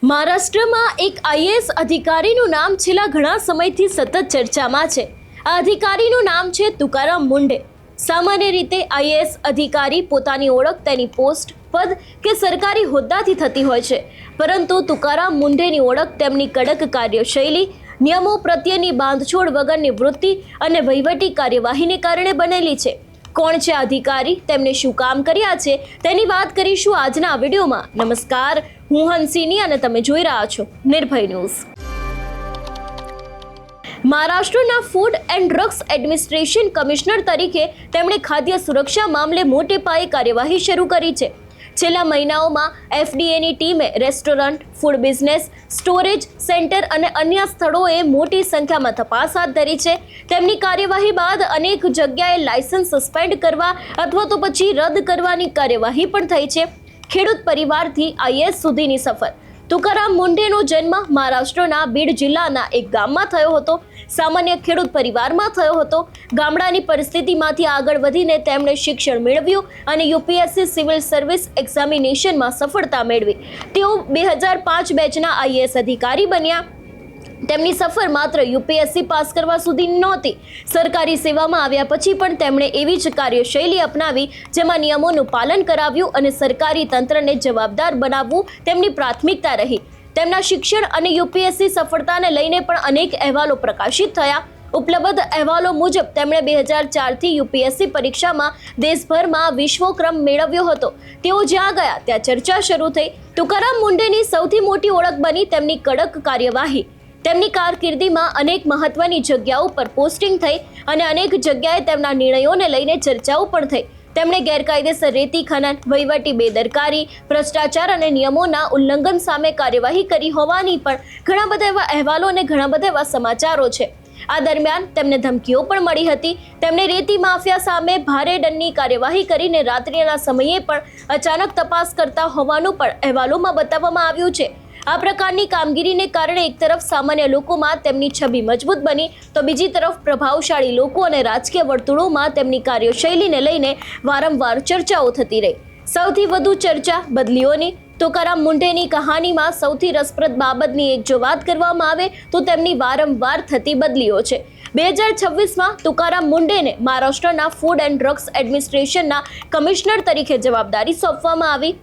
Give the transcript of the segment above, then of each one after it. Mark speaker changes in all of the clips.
Speaker 1: મહારાષ્ટ્રમાં એક આઈએએસ અધિકારીનું નામ છેલ્લા ઘણા સમયથી સતત ચર્ચામાં છે। આ અધિકારીનું નામ છે તુકારામ મુંડે। સામાન્ય રીતે આઈએએસ અધિકારી પોતાની ઓળખ તેની પોસ્ટ, પદ કે સરકારી હોદ્દાથી થતી હોય છે, પરંતુ તુકારામ મુંડેની ઓળખ તેમની કડક કાર્યશૈલી, નિયમો પ્રત્યેની બાંધછોડ વગરની વૃત્તિ અને વહીવટી કાર્યવાહીને કારણે બનેલી છે। કોણ છે અધિકારી, તેમને શું કામ કર્યા છે, તેની વાત કરીશું આજના વિડીયોમાં। નમસ્કાર, હું હંસિની અને તમે જોઈ રહ્યા છો નિર્ભય ન્યૂઝ। મહારાષ્ટ્રના food and drugs administration commissioner તરીકે તેમણે ખાદ્ય સુરક્ષા મામલે મોટે પાયે કાર્યવાહી શરૂ કરી છે। છેલ્લા મહિનાઓમાં એફડીએની ટીમે restaurant, food business, storage centre અને અન્ય સ્થળોએ મોટી સંખ્યામાં તપાસ હાથ ધરી છે। તેમની કાર્યવાહી બાદ અનેક જગ્યાએ લાયસન્સ સસ્પેન્ડ કરવા અથવા તો પછી રદ કરવાની કાર્યવાહી પણ થઈ છે। ખેડૂત પરિવારથી આઈએએસ સુધીની સફર। તુકારામ મુંડેનો જન્મ મહારાષ્ટ્રના બીડ જિલ્લાના એક ગામમાં થયો હતો। સામાન્ય ખેડૂત પરિવારમાં થયો હતો। ગામડાની પરિસ્થિતિમાંથી આગળ વધીને તેમણે શિક્ષણ મેળવ્યું અને યુપીએસસી સિવિલ સર્વિસ એક્ઝામિનેશનમાં સફળતા મેળવી। તેઓ 2005 બેચના આઈએએસ અધિકારી બન્યા। તેમની સફર માત્ર યુપીએસસી પાસ કરવા સુધી નહોતી। સરકારી સેવામાં આવ્યા પછી પણ તેમણે એવી જ કાર્યશૈલી અપનાવી જેમાં નિયમોનું પાલન કરાવ્યું અને સરકારી તંત્રને જવાબદાર બનાવવું તેમની પ્રાથમિકતા રહી। તેમના શિક્ષણ અને યુપીએસસી સફળતાને લઈને પણ અનેક અહેવાલો પ્રકાશિત થયા। ઉપલબ્ધ અહેવાલો મુજબ તેમણે 2004થી યુપીએસસી પરીક્ષામાં દેશભરમાં વિશ્વક્રમ મેળવ્યો હતો। તેઓ જ્યાં ગયા ત્યાં ચર્ચા શરૂ થઈ। તુકારામ મુંડેની સૌથી મોટી ઓળખ બની તેમની કડક કાર્યવાહી। તેમની કારકિર્દીમાં અનેક મહત્વની જગ્યાઓ પર પોસ્ટિંગ થઈ અને અનેક જગ્યાએ તેમના નિર્ણયોને લઈને ચર્ચાઓ પણ થઈ। તેમણે ગેરકાયદેસર રેતી ખનન, વહીવટી બેદરકારી, ભ્રષ્ટાચાર અને નિયમોના ઉલ્લંઘન સામે કાર્યવાહી કરી હોવાની પણ ઘણા બધા એવા અહેવાલો અને ઘણા બધા એવા સમાચારો છે। આ દરમિયાન તેમને ધમકીઓ પણ મળી હતી। તેમણે રેતી માફિયા સામે ભારે દંડની કાર્યવાહી કરીને રાત્રિના સમયે પણ અચાનક તપાસ કરતા હોવાનું પણ અહેવાલોમાં બતાવવામાં આવ્યું છે। આ પ્રકારની કામગીરીને કારણે એક તરફ સામાન્ય લોકોમાં તેમની છબી મજબૂત બની તો બીજી તરફ પ્રભાવશાળી લોકો અને રાજકીય વર્તુળોમાં તેમની કાર્યશૈલીને લઈને વારંવાર ચર્ચાઓ થતી રહી। સૌથી વધુ ચર્ચા બદલીઓની। તુકારામ મુંડેની કહાનીમાં સૌથી રસપ્રદ બાબતની એક જો વાત કરવામાં આવે તો તેમની વારંવાર થતી બદલીઓ છે। 2026માં તુકારામ મુંડેને મહારાષ્ટ્રના ફૂડ એન્ડ ડ્રગ્સ એડમિનિસ્ટ્રેશનના કમિશનર તરીકે જવાબદારી સોંપવામાં આવી।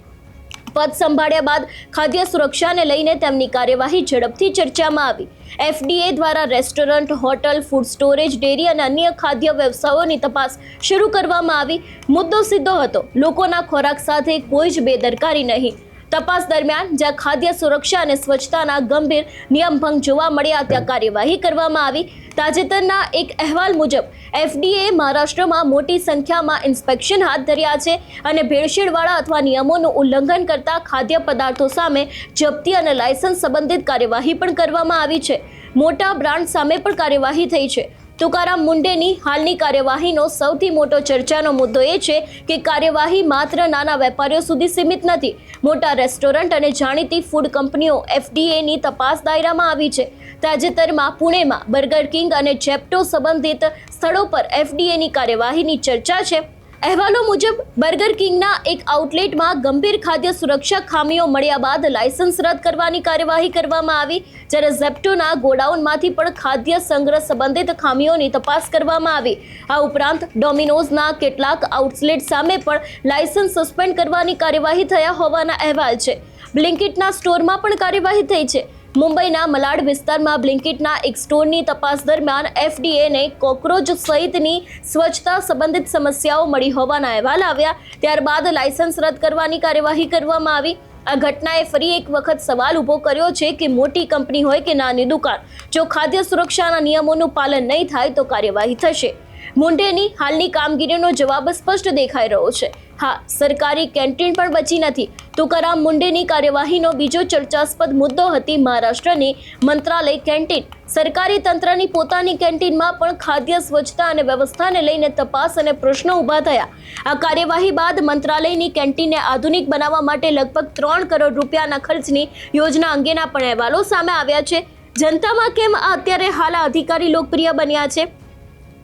Speaker 1: પદ સંભાળ્યા બાદ ખાદ્ય સુરક્ષાને લઈને તેમની કાર્યવાહી ઝડપથી ચર્ચામાં આવી। એફડીએ દ્વારા restaurant, hotel, food storage, dairy અને અન્ય ખાદ્ય વ્યવસાયોની તપાસ શરૂ કરવામાં આવી। મુદ્દો સીધો હતો, લોકોના ખોરાક સાથે કોઈ જ બેદરકારી નહીં। તપાસ દરમિયાન જ્યાં ખાદ્ય સુરક્ષા અને સ્વચ્છતાના ગંભીર નિયમભંગ જોવા મળ્યા ત્યાં કાર્યવાહી કરવામાં આવી। તાજેતરના એક અહેવાલ મુજબ એફડીએ મહારાષ્ટ્રમાં મોટી સંખ્યામાં ઇન્સ્પેક્શન હાથ ધર્યા છે અને ભેળસેળવાળા અથવા નિયમોનું ઉલ્લંઘન કરતા ખાદ્ય પદાર્થો સામે જપ્તી અને લાયસન્સ સંબંધિત કાર્યવાહી પણ કરવામાં આવી છે। મોટા બ્રાન્ડ સામે પણ કાર્યવાહી થઈ છે। તુકારામ મુંડેની હાલની કાર્યવાહીનો સૌથી મોટો ચર્ચાનો મુદ્દો એ છે કે કાર્યવાહી માત્ર નાના વેપારીઓ સુધી સીમિત નથી। મોટા રેસ્ટોરન્ટ અને જાણીતી ફૂડ કંપનીઓ એફડીએની તપાસ દાયરામાં આવી છે। તાજેતરમાં પુણેમાં બર્ગર કિંગ અને જેપ્ટો સંબંધિત સ્થળો પર એફડીએની કાર્યવાહીની ચર્ચા છે। અહેવાલો મુજબ બર્ગર કિંગના એક આઉટલેટમાં ગંભીર ખાદ્ય સુરક્ષા ખામીઓ મળ્યા બાદ લાયસન્સ રદ કરવાની કાર્યવાહી કરવામાં આવી, જ્યારે ઝેપ્ટોના ગોડાઉનમાંથી પણ ખાદ્ય સંગ્રહ સંબંધિત ખામીઓની તપાસ કરવામાં આવી। આ ઉપરાંત ડોમિનોઝના કેટલાક આઉટલેટ સામે પણ લાયસન્સ સસ્પેન્ડ કરવાની કાર્યવાહી થયા હોવાના અહેવાલ છે। બ્લિંકિટના સ્ટોરમાં પણ કાર્યવાહી થઈ છે। મુંબઈના મલાડ વિસ્તારમાં બ્લિંકિટના એક સ્ટોરની તપાસ દરમિયાન એફડીએને કોકરોચ સહિતની સ્વચ્છતા સંબંધિત સમસ્યાઓ મળી હોવાના અહેવાલ આવ્યા। ત્યારબાદ લાયસન્સ રદ કરવાની કાર્યવાહી કરવામાં આવી। આ ઘટનાએ ફરી એક વખત સવાલ ઊભો કર્યો છે કે મોટી કંપની હોય કે નાની દુકાન, જો ખાદ્ય સુરક્ષાના નિયમોનું પાલન નહીં થાય તો કાર્યવાહી થશે। મુંડેની હાલની કામગીરીનો જવાબ સ્પષ્ટ દેખાઈ રહ્યો છે। હા, સરકારી કેન્ટીન પણ બચી નથી। તુકારામ મુંડેની કાર્યવાહીનો બીજો ચર્ચાસ્પદ મુદ્દો હતી મહારાષ્ટ્રની મંત્રાલય કેન્ટીન। સરકારી તંત્રની પોતાની કેન્ટીનમાં પણ ખાદ્ય સ્વચ્છતા અને વ્યવસ્થાને લઈને તપાસ અને પ્રશ્નો ઊભા થયા। આ કાર્યવાહી બાદ મંત્રાલયની કેન્ટીનને આધુનિક બનાવવા માટે લગભગ 3 કરોડ રૂપિયાના ખર્ચની યોજના અંગેના પણ અહેવાલો સામે આવ્યા છે। જનતામાં કેમ અત્યારે હાલ અધિકારી લોકપ્રિય બન્યા છે?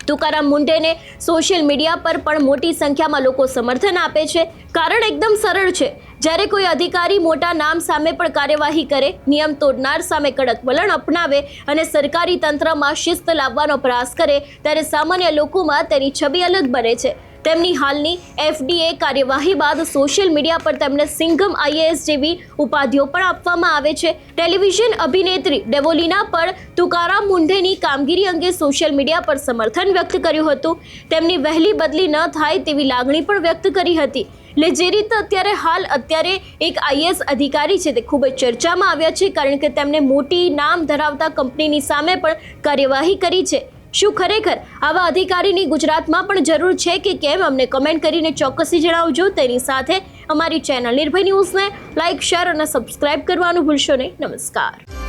Speaker 1: તુકારામ મુંડેને સોશિયલ મીડિયા પર પણ મોટી સંખ્યામાં લોકો સમર્થન આપે છે। કારણ એકદમ સરળ છે। જ્યારે કોઈ અધિકારી મોટા નામ સામે પણ કાર્યવાહી કરે, નિયમ તોડનાર સામે કડક વલણ અપનાવે અને સરકારી તંત્રમાં શિસ્ત લાવવાનો પ્રયાસ કરે, ત્યારે સામાન્ય લોકોમાં તેની છબી અલગ બને છે. તેમની હાલની FDA કાર્યવાહી બાદ સોશિયલ મીડિયા પર તેમને સિંઘમ IAS જેવી ઉપાધિઓ પણ આપવામાં આવે છે. ટેલિવિઝન અભિનેત્રી ડેવોલિના પણ તુકારામ મુંઢેની કામગીરી અંગે સોશિયલ મીડિયા પર સમર્થન વ્યક્ત કર્યું હતું. તેમની વહેલી બદલી ન થાય તેવી લાગણી પણ વ્યક્ત કરી હતી. એટલે જે રીતે અત્યારે એક IAS અધિકારી છે તે ખૂબ જ ચર્ચામાં આવ્યા છે, કારણ કે તેમણે મોટી નામ ધરાવતા કંપનીની સામે પણ કાર્યવાહી કરી છે. શું ખરેખર આવા અધિકારીની ગુજરાતમાં પણ જરૂર છે કે કેમ? અમને કમેન્ટ કરીને ચોક્કસથી જણાવજો. તેની સાથે અમારી ચેનલ નિર્ભય ન્યૂઝને લાઇક, શેર અને સબસ્ક્રાઇબ કરવાનું ભૂલશો નહીં. નમસ્કાર.